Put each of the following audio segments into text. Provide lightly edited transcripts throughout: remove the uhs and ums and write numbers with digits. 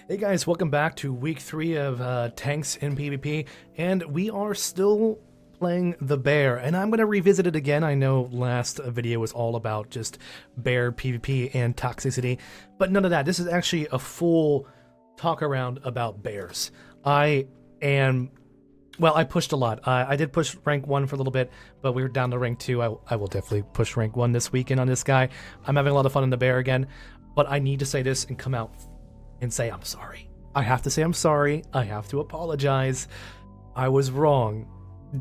Hey guys, welcome back to week 3 of tanks in PvP, and we are still playing the bear, and I'm going to revisit it again. I know last video was all about just bear PvP and toxicity, but none of that. This is actually a full talk around about bears. I pushed a lot. I did push rank 1 for a little bit, but we were down to rank 2. I will definitely push rank 1 this weekend on this guy. I'm having a lot of fun in the bear again, but I need to say this and come out and say I'm sorry. I have to say I'm sorry. I have to apologize. I was wrong.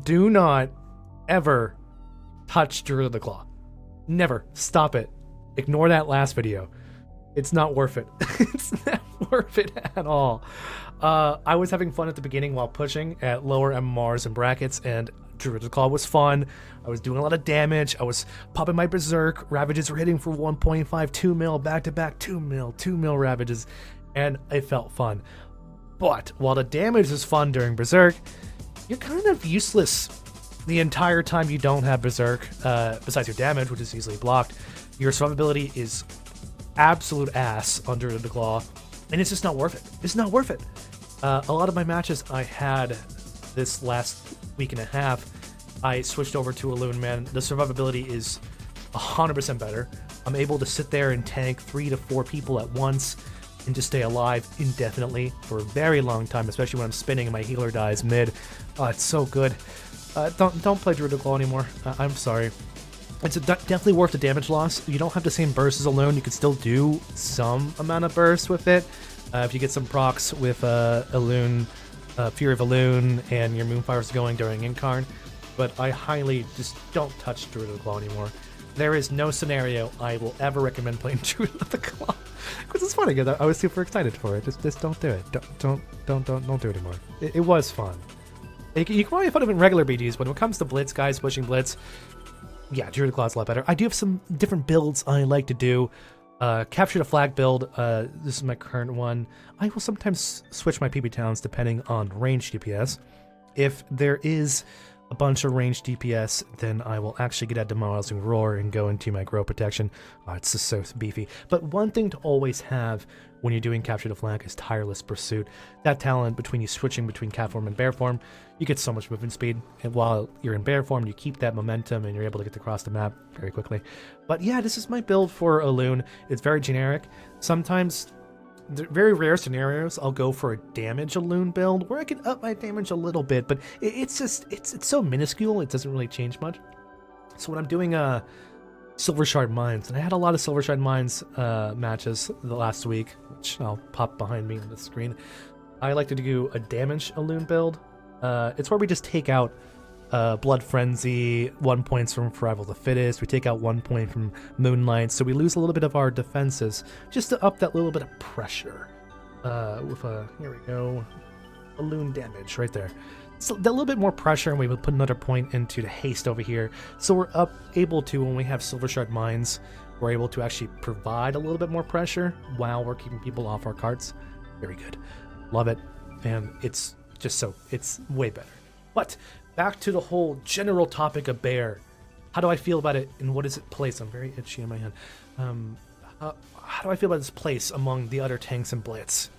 Do not ever touch Druid of the Claw. Never. Stop it. Ignore that last video. It's not worth it. It's not worth it at all. I was having fun at the beginning while pushing at lower MMRs and brackets, and Druid of the Claw was fun. I was doing a lot of damage. I was popping my Berserk. Ravages were hitting for 1.5, 2 mil, back-to-back 2 mil Ravages, and it felt fun. But while the damage is fun during Berserk, you're kind of useless the entire time you don't have Berserk, besides your damage, which is easily blocked. Your survivability is absolute ass under the claw, and it's just not worth it. It's not worth it. A lot of my matches I had this last week and a half, I switched over to Elune, man. The survivability is 100% better. I'm able to sit there and tank 3 to 4 people at once and just stay alive indefinitely for a very long time, especially when I'm spinning and my healer dies mid. Oh, it's so good. Don't play Druid of Claw anymore. I'm sorry. It's definitely worth the damage loss. You don't have the same burst as Elune. You can still do some amount of burst with it. If you get some procs with Elune, Fury of Elune, and your Moonfire's going during Incarn. But I highly just don't touch Druid of the Claw anymore. There is no scenario I will ever recommend playing Druid of the Claw. Because it's funny, I was super excited for it. Just don't do it. Don't do it anymore. It was fun. You can probably have fun in regular BGs, but when it comes to Blitz, guys pushing Blitz, yeah, Druid of the Claw is a lot better. I do have some different builds I like to do. Capture the flag build, this is my current one. I will sometimes switch my PB towns depending on range DPS. If there is a bunch of range DPS, then I will actually get a Demoralizing Roar and go into my Grow Protection. It's just so beefy. But one thing to always have when you're doing Capture the Flag is Tireless Pursuit. That talent, between you switching between cat form and bear form, you get so much movement speed, and while you're in bear form, you keep that momentum and you're able to get across the map very quickly. But yeah, this is my build for Elune. It's very generic. Sometimes, very rare scenarios, I'll go for a damage Elune build where I can up my damage a little bit, but it's so minuscule, it doesn't really change much. So when I'm doing Silver Shard Mines, and I had a lot of Silver Shard Mines matches the last week, which I'll pop behind me on the screen. I like to do a damage Elune build. It's where we just take out Blood Frenzy, 1 point from Survival of the Fittest, we take out 1 point from Moonlight, so we lose a little bit of our defenses, just to up that little bit of pressure. Here we go, Elune damage right there. So that little bit more pressure, and we would put another point into the haste over here. So we're able to, when we have Silver Shard Mines, we're able to actually provide a little bit more pressure while we're keeping people off our carts. Very good. Love it. And it's just it's way better. But back to the whole general topic of bear. How do I feel about it, and what is its place? I'm very itchy in my hand. How do I feel about this place among the other tanks and Blitz?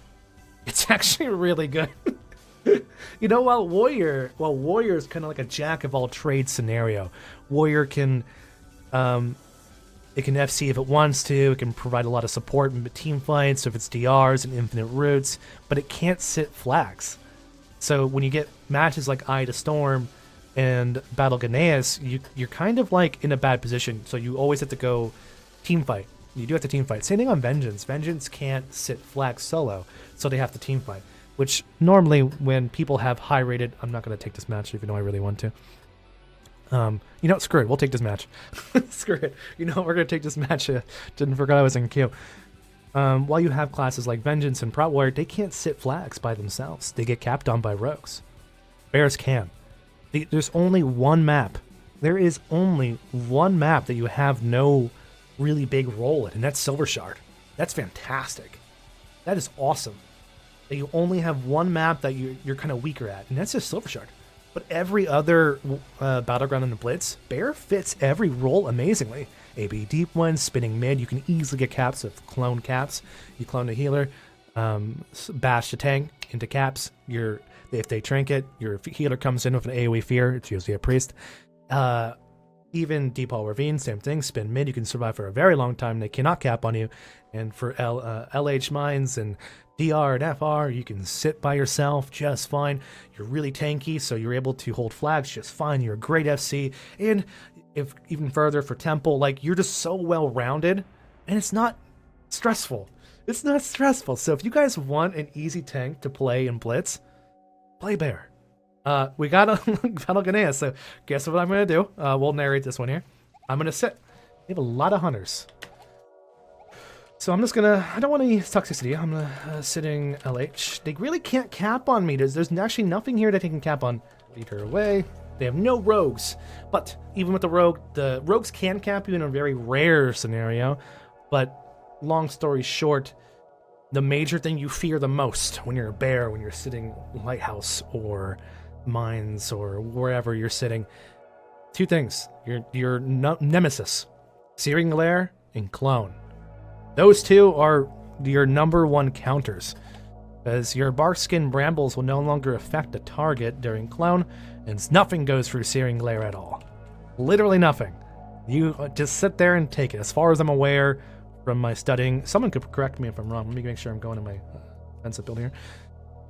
It's actually really good. You know, while Warrior is kind of like a jack of all trades scenario. Warrior can, it can FC if it wants to. It can provide a lot of support in team fights, so if it's DRs and infinite roots, but it can't sit flags. So when you get matches like Eye to Storm and Battle Ganaeus, you're kind of like in a bad position. So you always have to go team fight. You do have to team fight. Same thing on Vengeance. Vengeance can't sit flag solo, so they have to team fight. Which normally when people have high rated, I'm not going to take this match even though I really want to. You know, screw it. We'll take this match. Screw it. You know, we're going to take this match. Didn't forget I was in queue. While you have classes like Vengeance and Prot Warrior, they can't sit flags by themselves. They get capped on by rogues. Bears can. There's only one map. There is only one map that you have no really big role in, and that's Silver Shard. That's fantastic. That is awesome. That you only have one map that you're kind of weaker at, and that's just Silver Shard. But every other battleground in the Blitz, Bear fits every role amazingly. AB deep ones, spinning mid, you can easily get caps with clone caps. You clone a healer, bash the tank into caps. If they trinket, your healer comes in with an AoE fear. It's usually a priest. Even Deep Hall Ravine, same thing. Spin mid, you can survive for a very long time. They cannot cap on you. And for LH mines and DR and FR, you can sit by yourself just fine. You're really tanky, so you're able to hold flags just fine. You're a great FC. And if even further for Temple, like, you're just so well-rounded, and it's not stressful. It's not stressful. So if you guys want an easy tank to play in Blitz, play Bear. We got a Battle Ganea, so guess what I'm going to do? We'll narrate this one here. I'm going to sit. We have a lot of hunters. So I'm just going to... I don't want any toxicity. I'm sitting LH. They really can't cap on me. There's actually nothing here that they can cap on. Lead her away. They have no rogues. But even with the rogues can cap you in a very rare scenario. But long story short, the major thing you fear the most when you're a bear, when you're sitting Lighthouse or mines or wherever you're sitting, two things: your nemesis, Searing Glare and Clone. Those two are your #1 counters, as your Barkskin Brambles will no longer affect the target during Clone, and nothing goes through Searing Glare at all. Literally nothing. You just sit there and take it. As far as I'm aware from my studying, someone could correct me if I'm wrong. Let me make sure I'm going to my defensive build here.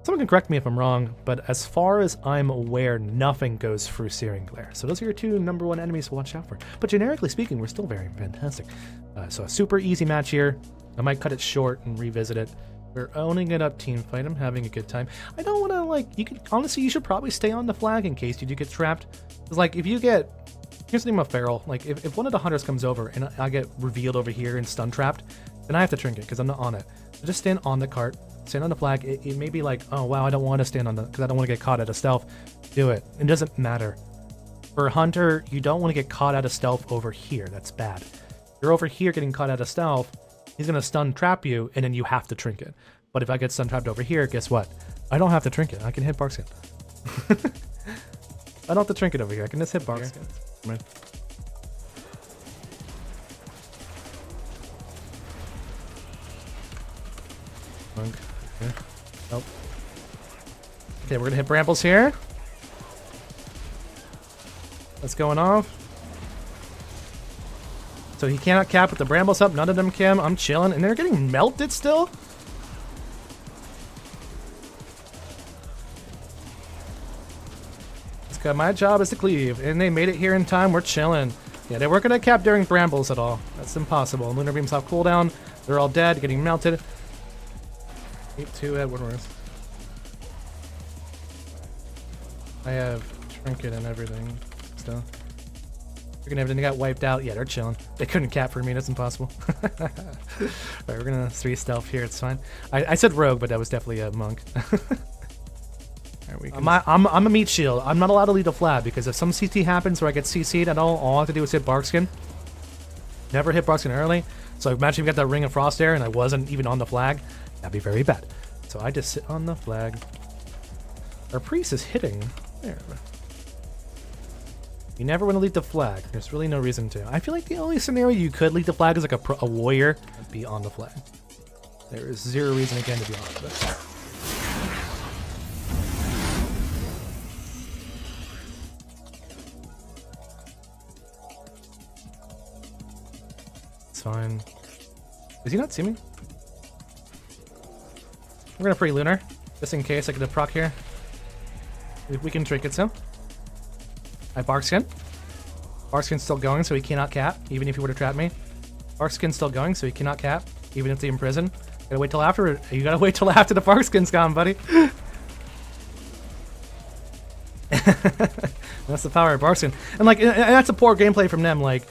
Someone can correct me if I'm wrong, but as far as I'm aware, nothing goes through Searing Glare. So those are your two #1 enemies to watch out for. But generically speaking, we're still very fantastic. So a super easy match here. I might cut it short and revisit it. We're owning it up, team fight. I'm having a good time. I don't want to, like, you can, honestly, you should probably stay on the flag in case you do get trapped. Because, like, if you get, here's the thing about Feral, like, if one of the hunters comes over and I get revealed over here and stun trapped, then I have to trinket because I'm not on it. So just stand on the cart. Stand on the flag. It may be like, oh wow, I don't want to stand on the, because I don't want to get caught out of stealth. Do it. It doesn't matter. For a hunter, you don't want to get caught out of stealth over here. That's bad. You're over here getting caught out of stealth. He's gonna stun trap you, and then you have to trinket. But if I get stun trapped over here, guess what? I don't have to trinket. I can hit Barkskin. I don't have to trinket over here. I can just hit Barkskin. Right. Okay. Oh. Okay, we're gonna hit Brambles here. That's going off. So he cannot cap with the Brambles up. None of them can. I'm chilling, and they're getting melted still. My job is to cleave, and they made it here in time. We're chilling. Yeah, they weren't gonna cap during Brambles at all. That's impossible. Lunar Beams off cooldown. They're all dead, getting melted. 8-2 at Woodworth. I have trinket and everything still. We're gonna have everything got wiped out. Yeah, they're chilling. They couldn't cap for me. That's impossible. Alright, we're gonna 3 stealth here. It's fine. I said rogue, but that was definitely a monk. I'm a meat shield. I'm not allowed to lead the flag because if some CT happens where I get CC'd at all I have to do is hit Barkskin. Never hit Barkskin early. So imagine if we got that Ring of Frost there and I wasn't even on the flag. That'd be very bad. So I just sit on the flag. Our priest is hitting. There. You never want to lead the flag. There's really no reason to. I feel like the only scenario you could lead the flag is like a warrior and be on the flag. There is zero reason again to be on it. Fine. Does he not see me? We're gonna free Lunar, just in case I get a proc here. We can trinket some. I have Barkskin. Barkskin's still going, so he cannot cap, even if he were to trap me. Barkskin's still going, so he cannot cap, even if they imprison. Gotta wait till after. You gotta wait till after the Barkskin's gone, buddy. That's the power of Barkskin, and like, and that's a poor gameplay from them. Like.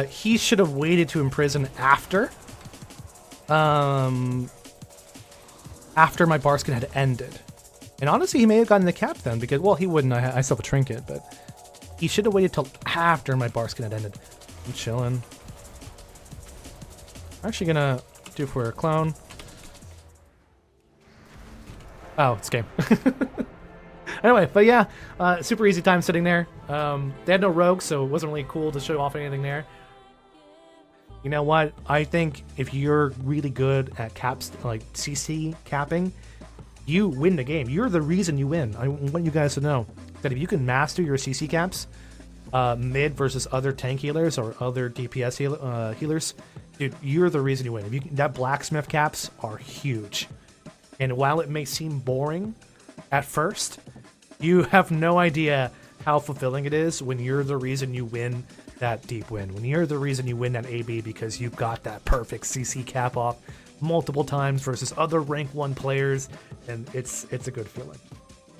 He should have waited to imprison after my Barkskin had ended. And honestly, he may have gotten the cap then, because, well, he wouldn't. I still have a trinket, but he should have waited till after my Barkskin had ended. I'm chilling. I'm actually gonna do for a clone. Oh, it's game. Anyway, but yeah, super easy time sitting there. They had no rogue, so it wasn't really cool to show off anything there. You know what? I think if you're really good at caps, like CC capping, you win the game. You're the reason you win. I want you guys to know that if you can master your CC caps, mid versus other tank healers or other DPS healers, dude, you're the reason you win. If you that blacksmith caps are huge, and while it may seem boring at first, you have no idea how fulfilling it is when you're the reason you win that deep win. When you're the reason you win that AB because you got that perfect CC cap off multiple times versus other rank 1 players, and it's a good feeling.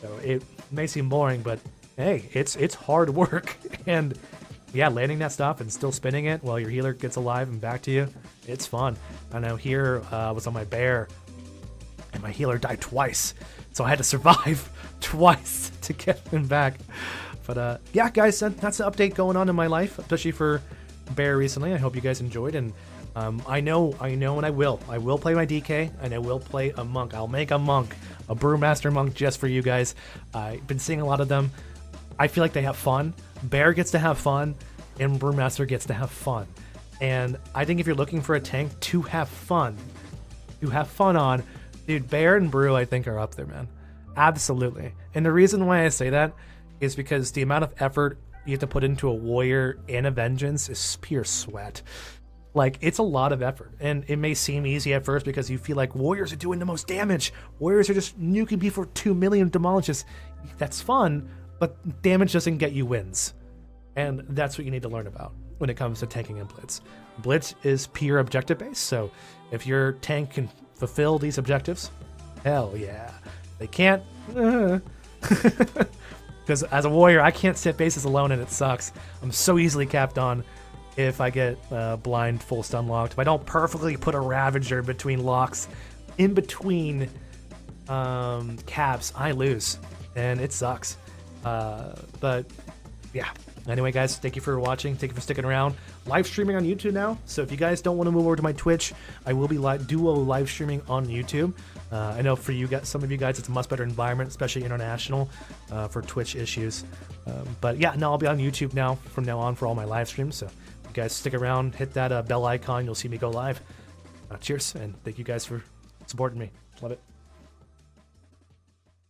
So it may seem boring, but hey, it's hard work. And yeah, landing that stuff and still spinning it while your healer gets alive and back to you, it's fun. I know here I was on my bear and my healer died twice, so I had to survive twice to get him back. But yeah, guys, that's the update going on in my life, especially for bear recently. I hope you guys enjoyed, and I know, and I will play my DK, and I will play a monk. I'll make a monk, a brewmaster monk, just for you guys. I've been seeing a lot of them. I feel like they have fun. Bear gets to have fun, and brewmaster gets to have fun. And I think if you're looking for a tank to have fun on, dude, bear and brew I think are up there, man. Absolutely. And the reason why I say that is because the amount of effort you have to put into a warrior and a vengeance is pure sweat. Like, it's a lot of effort, and it may seem easy at first because you feel like warriors are doing the most damage. Warriors are just nuking people for 2 million demolishes. That's fun, but damage doesn't get you wins. And that's what you need to learn about when it comes to tanking and Blitz. Blitz is pure objective based, so if your tank can fulfill these objectives, hell yeah. They can't, because as a warrior, I can't sit bases alone, and it sucks. I'm so easily capped on if I get blind full stun locked. If I don't perfectly put a Ravager between locks, in between caps, I lose, and it sucks. But yeah. Anyway, guys, thank you for watching. Thank you for sticking around. Live streaming on YouTube now, so if you guys don't want to move over to my Twitch, I will be duo live streaming on YouTube. I know for you guys, some of you guys, it's a much better environment, especially international, for Twitch issues. But yeah, no, I'll be on YouTube now from now on for all my live streams. So you guys stick around, hit that bell icon, you'll see me go live. Cheers, and thank you guys for supporting me. Love it.